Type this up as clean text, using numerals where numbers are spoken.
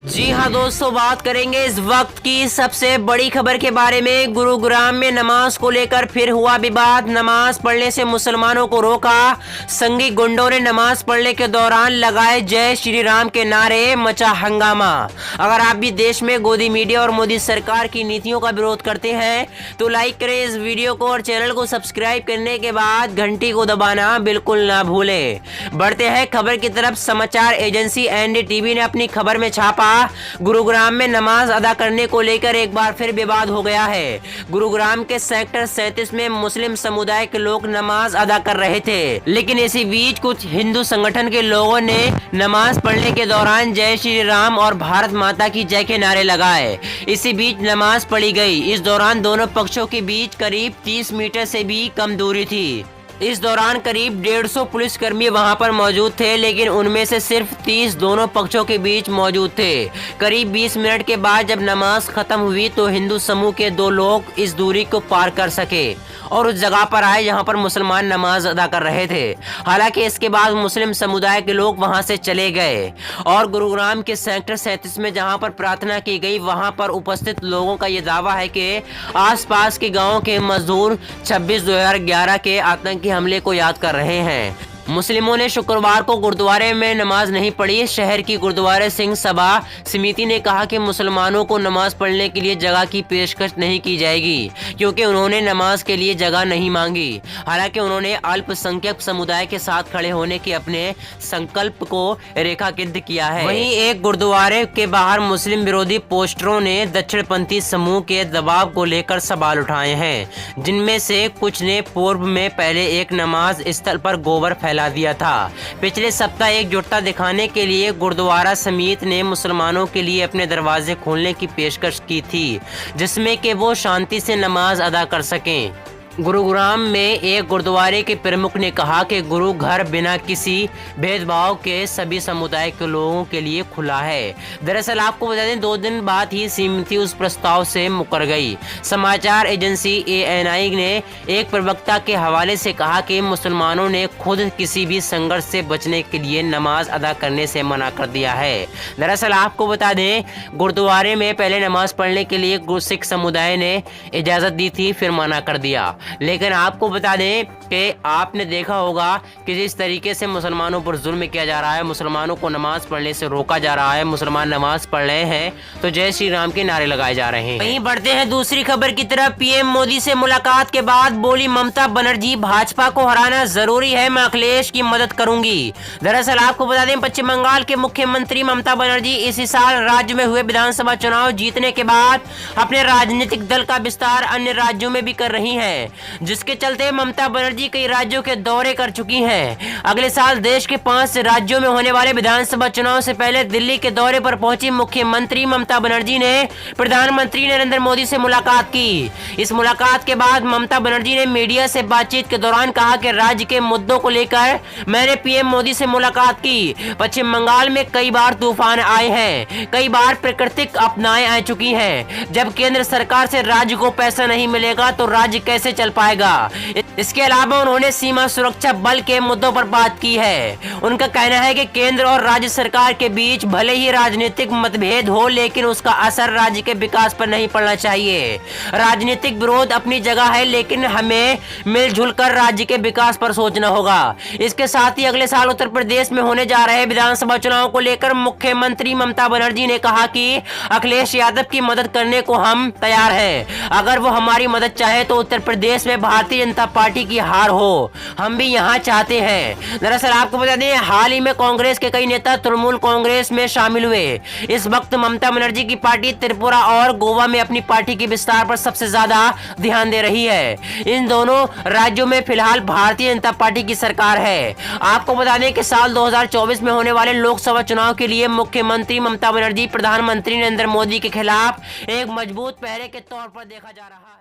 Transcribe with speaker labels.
Speaker 1: जी हाँ दोस्तों, बात करेंगे इस वक्त की सबसे बड़ी खबर के बारे में। गुरुग्राम में नमाज को लेकर फिर हुआ विवाद। नमाज पढ़ने से मुसलमानों को रोका। संगी गुंडों ने नमाज पढ़ने के दौरान लगाए जय श्री राम के नारे, मचा हंगामा। अगर आप भी देश में गोदी मीडिया और मोदी सरकार की नीतियों का विरोध करते हैं तो लाइक करें इस वीडियो को और चैनल को सब्सक्राइब करने के बाद घंटी को दबाना बिल्कुल ना भूलें। बढ़ते हैं खबर की तरफ। समाचार एजेंसी एनडीटीवी ने अपनी खबर में छापा, गुरुग्राम में नमाज अदा करने को लेकर एक बार फिर विवाद हो गया है। गुरुग्राम के सेक्टर 37 में मुस्लिम समुदाय के लोग नमाज अदा कर रहे थे, लेकिन इसी बीच कुछ हिंदू संगठन के लोगों ने नमाज पढ़ने के दौरान जय श्री राम और भारत माता की जय के नारे लगाए। इसी बीच नमाज पढ़ी गई। इस दौरान दोनों पक्षों के बीच करीब 30 मीटर से भी कम दूरी थी। इस दौरान करीब 150 पुलिसकर्मी वहां पर मौजूद थे, लेकिन उनमें से सिर्फ 30 दोनों पक्षों के बीच मौजूद थे। करीब 20 मिनट के बाद जब नमाज खत्म हुई तो हिंदू समूह के 2 लोग इस दूरी को पार कर सके और उस जगह पर आए जहां पर मुसलमान नमाज अदा कर रहे थे। हालांकि इसके बाद मुस्लिम समुदाय के लोग वहां से चले गए और गुरुग्राम के सेक्टर 37 में जहां पर प्रार्थना की गई, वहां पर उपस्थित लोगों का यह दावा है कि आसपास के गांव के मजदूर 26/2011 के आतंकी हमले को याद कर रहे हैं। मुस्लिमों ने शुक्रवार को गुरुद्वारे में नमाज नहीं पढ़ी। शहर की गुरुद्वारे सिंह सभा समिति ने कहा कि मुसलमानों को नमाज पढ़ने के लिए जगह की पेशकश नहीं की जाएगी, क्योंकि उन्होंने नमाज के लिए जगह नहीं मांगी। हालांकि उन्होंने अल्पसंख्यक समुदाय के साथ खड़े होने के अपने संकल्प को रेखांकित किया है। वहीं एक गुरुद्वारे के बाहर मुस्लिम विरोधी पोस्टरों ने दक्षिणपंथी समूह के दबाव को लेकर सवाल उठाए हैं, जिनमें से कुछ ने पूर्व में पहले एक नमाज स्थल पर गोबर फैला दिया था। पिछले सप्ताह एकजुटता दिखाने के लिए गुरुद्वारा समिति ने मुसलमानों के लिए अपने दरवाजे खोलने की पेशकश की थी, जिसमें कि वो शांति से नमाज अदा कर सकें। गुरुग्राम में एक गुरुद्वारे के प्रमुख ने कहा कि गुरु घर बिना किसी भेदभाव के सभी समुदाय के लोगों के लिए खुला है। दरअसल आपको बता दें, 2 दिन बाद ही समिति उस प्रस्ताव से मुकर गई। समाचार एजेंसी ANI ने एक प्रवक्ता के हवाले से कहा कि मुसलमानों ने खुद किसी भी संघर्ष से बचने के लिए नमाज अदा करने से मना कर दिया है। दरअसल आपको बता दें, गुरुद्वारे में पहले नमाज पढ़ने के लिए सिख समुदाय ने इजाज़त दी थी, फिर मना कर दिया। लेकिन आपको बता दें कि आपने देखा होगा कि जिस तरीके से मुसलमानों पर जुल्म किया जा रहा है, मुसलमानों को नमाज पढ़ने से रोका जा रहा है, मुसलमान नमाज पढ़ रहे हैं तो जय श्री राम के नारे लगाए जा रहे हैं। वहीं बढ़ते हैं दूसरी खबर की तरफ। PM मोदी से मुलाकात के बाद बोली ममता बनर्जी, भाजपा को हराना जरूरी है, मैं अखिलेश की मदद करूंगी। दरअसल आपको बता दें, पश्चिम बंगाल के मुख्यमंत्री ममता बनर्जी इसी साल राज्य में हुए विधानसभा चुनाव जीतने के बाद अपने राजनीतिक दल का विस्तार अन्य राज्यों में भी कर रही है, जिसके चलते ममता बनर्जी कई राज्यों के दौरे कर चुकी हैं। अगले साल देश के 5 राज्यों में होने वाले विधानसभा चुनाव से पहले दिल्ली के दौरे पर पहुंची मुख्यमंत्री ममता बनर्जी ने प्रधानमंत्री नरेंद्र मोदी से मुलाकात की। इस मुलाकात के बाद ममता बनर्जी ने मीडिया से बातचीत के दौरान कहा कि राज्य के मुद्दों को लेकर मैंने PM मोदी से मुलाकात की। पश्चिम बंगाल में कई बार तूफान आए हैं, कई बार प्राकृतिक आपदाएं आ चुकी हैं। जब केंद्र सरकार से राज्य को पैसा नहीं मिलेगा तो राज्य कैसे चल पाएगा। इसके अलावा उन्होंने सीमा सुरक्षा बल के मुद्दों पर बात की है। उनका कहना है कि केंद्र और राज्य सरकार के बीच भले ही राजनीतिक मतभेद हो, लेकिन उसका असर राज्य के विकास पर नहीं पड़ना चाहिए। राजनीतिक विरोध अपनी जगह है, लेकिन हमें मिलजुल कर राज्य के विकास पर सोचना होगा। इसके साथ ही अगले साल उत्तर प्रदेश में होने जा रहे विधानसभा चुनाव को लेकर मुख्यमंत्री ममता बनर्जी ने कहा कि अखिलेश यादव की मदद करने को हम तैयार हैं। अगर वो हमारी मदद चाहे तो उत्तर प्रदेश में भारतीय जनता पार्टी की हार हो, हम भी यहां चाहते हैं। दरअसल आपको बता दें, हाल ही में कांग्रेस के कई नेता तृणमूल कांग्रेस में शामिल हुए। इस वक्त ममता बनर्जी की पार्टी त्रिपुरा और गोवा में अपनी पार्टी के विस्तार पर सबसे ज्यादा ध्यान दे रही है। इन दोनों राज्यों में फिलहाल भारतीय जनता पार्टी की सरकार है। आपको बता दें कि साल 2024 में होने वाले लोकसभा चुनाव के लिए मुख्यमंत्री ममता बनर्जी प्रधानमंत्री नरेंद्र मोदी के खिलाफ एक मजबूत पहरे के तौर पर देखा जा रहा है।